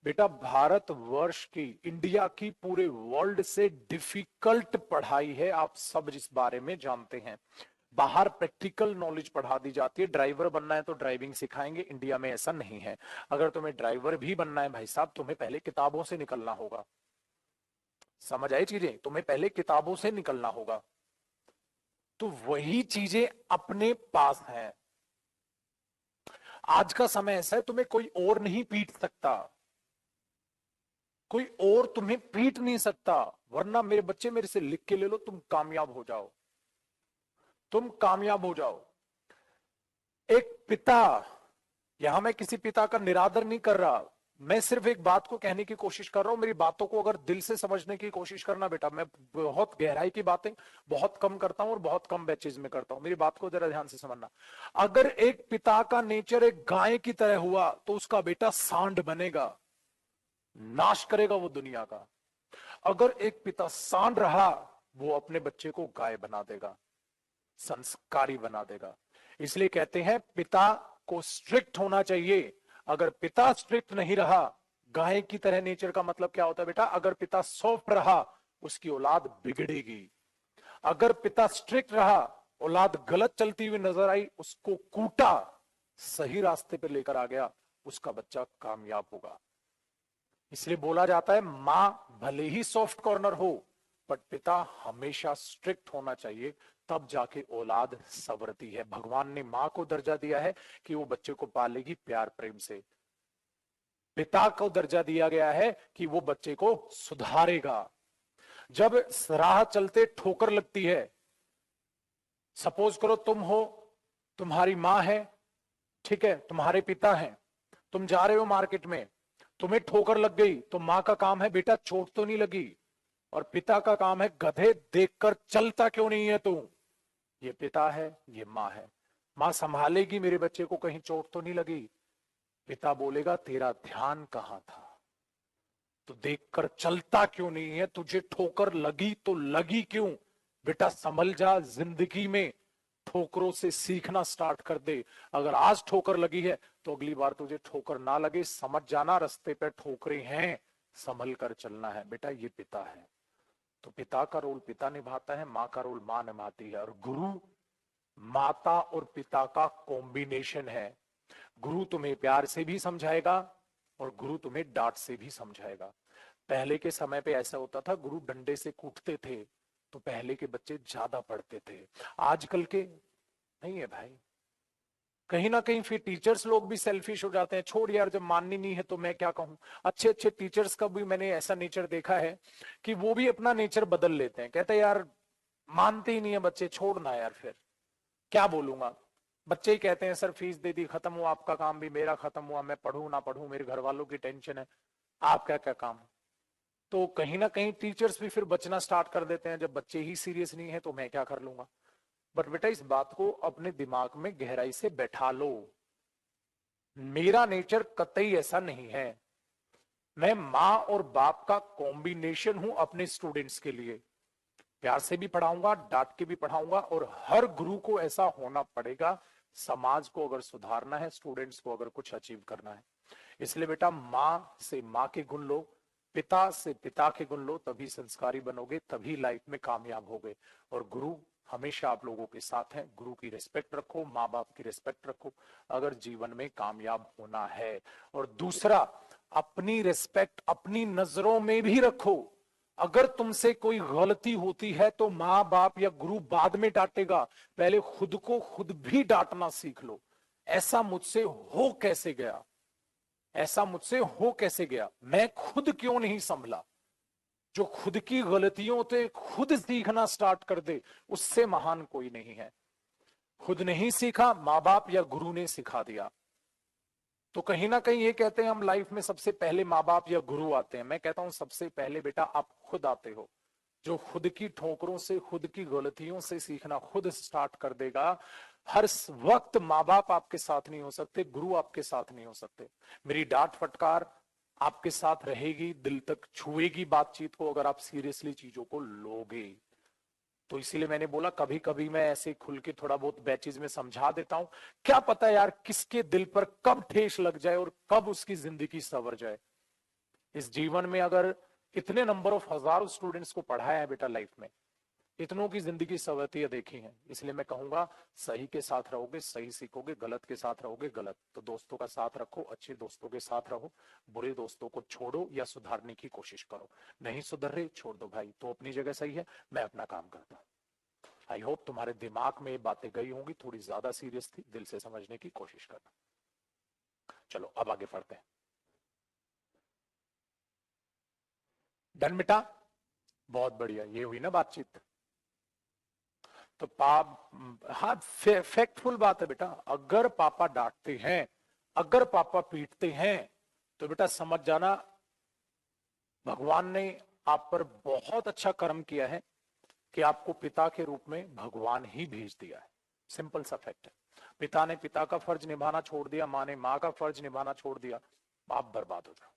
बेटा भारत वर्ष की, इंडिया की, पूरे वर्ल्ड से डिफिकल्ट पढ़ाई है, आप सब इस बारे में जानते हैं। बाहर प्रैक्टिकल नॉलेज पढ़ा दी जाती है, ड्राइवर बनना है तो ड्राइविंग सिखाएंगे, इंडिया में ऐसा नहीं है। अगर तुम्हें ड्राइवर भी बनना है भाई साहब, तुम्हें पहले किताबों से निकलना होगा। समझ आई चीजें? तुम्हें पहले किताबों से निकलना होगा। तो वही चीजें अपने पास हैं। आज का समय ऐसा है, तुम्हें कोई और नहीं पीट सकता, कोई और तुम्हें पीट नहीं सकता। वरना मेरे बच्चे, मेरे से लिख के ले लो, तुम कामयाब हो जाओ, तुम कामयाब हो जाओ। एक पिता, यहां मैं किसी पिता का निरादर नहीं कर रहा, मैं सिर्फ एक बात को कहने की कोशिश कर रहा हूं। मेरी बातों को अगर दिल से समझने की कोशिश करना बेटा, मैं बहुत गहराई की बातें बहुत कम करता हूं और बहुत कम बैचेज में करता हूं। मेरी बात को जरा ध्यान से समझना। अगर एक पिता का नेचर एक गाय की तरह हुआ तो उसका बेटा सांड बनेगा, नाश करेगा वो दुनिया का। अगर एक पिता सांड रहा, वो अपने बच्चे को गाय बना देगा, संस्कारी बना देगा। इसलिए कहते हैं पिता को स्ट्रिक्ट होना चाहिए। अगर पिता स्ट्रिक्ट नहीं रहा, गाय की तरह नेचर का मतलब क्या होता है बेटा? अगर पिता सॉफ्ट रहा, उसकी औलाद बिगड़ेगी। अगर पिता स्ट्रिक्ट रहा, औलाद गलत चलती हुई नजर आई, उसको कूटा, सही रास्ते पर लेकर आ गया, उसका बच्चा कामयाब होगा। इसलिए बोला जाता है मां भले ही सॉफ्ट कॉर्नर हो, बट पिता हमेशा स्ट्रिक्ट होना चाहिए, तब जाके औलाद संवरती है। भगवान ने मां को दर्जा दिया है कि वो बच्चे को पालेगी प्यार प्रेम से। पिता को दर्जा दिया गया है कि वो बच्चे को सुधारेगा। जब राह चलते ठोकर लगती है, सपोज करो तुम हो, तुम्हारी मां है, ठीक है, तुम्हारे पिता हैं, तुम जा रहे हो मार्केट में, तुम्हें ठोकर लग गई, तो मां का काम है बेटा चोट तो नहीं लगी, और पिता का काम है गधे देखकर चलता क्यों नहीं है तू। ये पिता है, ये मां है। मां संभालेगी मेरे बच्चे को, कहीं चोट तो नहीं लगी। पिता बोलेगा तेरा ध्यान कहां था, तो देखकर चलता क्यों नहीं है, तुझे ठोकर लगी तो लगी क्यों। बेटा संभल जा, जिंदगी में ठोकरों से सीखना स्टार्ट कर दे। अगर आज ठोकर लगी है तो अगली बार तुझे ठोकर ना लगे, समझ जाना रास्ते पे ठोकरें हैं, संभल कर चलना है। बेटा ये पिता है, तो पिता का रोल पिता निभाता है, माँ का रोल माँ निभाती है। और गुरु माता और पिता का कॉम्बिनेशन है। गुरु तुम्हें प्यार से भी समझाएगा और गुरु तुम्हें डांट से भी समझाएगा। पहले के समय पे ऐसा होता था, गुरु डंडे से कूटते थे तो पहले के बच्चे ज्यादा पढ़ते थे। आजकल के नहीं है भाई। कहीं ना कहीं फिर टीचर्स लोग भी सेल्फिश हो जाते हैं। छोड़ यार, जब माननी नहीं है तो मैं क्या कहूं। अच्छे अच्छे टीचर्स का भी मैंने ऐसा नेचर देखा है कि वो भी अपना नेचर बदल लेते हैं। कहते हैं यार मानते ही नहीं है बच्चे, छोड़ना यार, फिर क्या बोलूंगा। बच्चे ही कहते हैं सर फीस दे दी, खत्म हुआ आपका काम भी, मेरा खत्म हुआ, मैं पढ़ूं ना पढ़ूं, मेरे घर वालों की टेंशन है, आप क्या क्या काम। तो कहीं ना कहीं टीचर्स भी फिर बचना स्टार्ट कर देते हैं, जब बच्चे ही सीरियस नहीं है तो मैं क्या कर लूंगा। बट बेटा इस बात को अपने दिमाग में गहराई से बैठा लो, मेरा नेचर कतई ऐसा नहीं है। मैं माँ और बाप का कॉम्बिनेशन हूं अपने स्टूडेंट्स के लिए। प्यार से भी पढ़ाऊंगा, डांट के भी पढ़ाऊंगा, और हर गुरु को ऐसा होना पड़ेगा। समाज को अगर सुधारना है, स्टूडेंट्स को अगर कुछ अचीव करना है। इसलिए बेटा माँ से माँ के गुण लो, पिता से पिता के गुण लो, तभी संस्कारी बनोगे, तभी लाइफ में कामयाब होगे। और गुरु हमेशा आप लोगों के साथ हैं। गुरु की रिस्पेक्ट रखो, माँ बाप की रिस्पेक्ट रखो, अगर जीवन में कामयाब होना है। और दूसरा, अपनी रिस्पेक्ट अपनी नजरों में भी रखो। अगर तुमसे कोई गलती होती है तो माँ बाप या गुरु बाद में डांटेगा, पहले खुद को खुद भी डांटना सीख लो। ऐसा मुझसे हो कैसे गया, ऐसा मुझसे हो कैसे गया, मैं खुद क्यों नहीं संभला। जो खुद की गलतियों से खुद सीखना स्टार्ट कर दे, उससे महान कोई नहीं है। खुद नहीं सीखा, माँ बाप या गुरु ने सिखा दिया। तो कहीं ना कहीं ये कहते हैं हम लाइफ में सबसे पहले माँ बाप या गुरु आते हैं। मैं कहता हूं सबसे पहले बेटा आप खुद आते हो। जो खुद की ठोकरों से, खुद की गलतियों से सीखना खुद स्टार्ट कर देगा। हर वक्त माँ बाप आपके साथ नहीं हो सकते, गुरु आपके साथ नहीं हो सकते। मेरी डांट फटकार आपके साथ रहेगी, दिल तक छुएगी बातचीत को, अगर आप सीरियसली चीजों को लोगे। तो इसीलिए मैंने बोला कभी कभी मैं ऐसे खुल के थोड़ा बहुत बैचेज में समझा देता हूं। क्या पता यार किसके दिल पर कब ठेस लग जाए और कब उसकी जिंदगी संवर जाए। इस जीवन में अगर इतने नंबर ऑफ हजारों स्टूडेंट्स को पढ़ाया है बेटा लाइफ में, इतनों की जिंदगी सवतियां देखी हैं, इसलिए मैं कहूंगा सही के साथ रहोगे सही सीखोगे, गलत के साथ रहोगे गलत। तो दोस्तों का साथ रखो, अच्छे दोस्तों के साथ रहो, बुरे दोस्तों को छोड़ो या सुधारने की कोशिश करो। नहीं सुधर रहे छोड़ दो भाई, तो अपनी जगह सही है, मैं अपना काम करता हूं। आई होप तुम्हारे दिमाग में ये बातें गई होंगी, थोड़ी ज्यादा सीरियस थी, दिल से समझने की कोशिश करना। चलो अब आगे बढ़ते हैं। डन बेटा, बहुत बढ़िया, ये हुई ना बातचीत। तो हाँ, फैक्टफुल बात है बेटा, अगर पापा डांटते हैं, अगर पापा पीटते हैं, तो बेटा समझ जाना भगवान ने आप पर बहुत अच्छा कर्म किया है कि आपको पिता के रूप में भगवान ही भेज दिया है। सिंपल सा फैक्ट है। पिता ने पिता का फर्ज निभाना छोड़ दिया, माँ ने माँ का फर्ज निभाना छोड़ दिया, आप बर्बाद हो जाओ।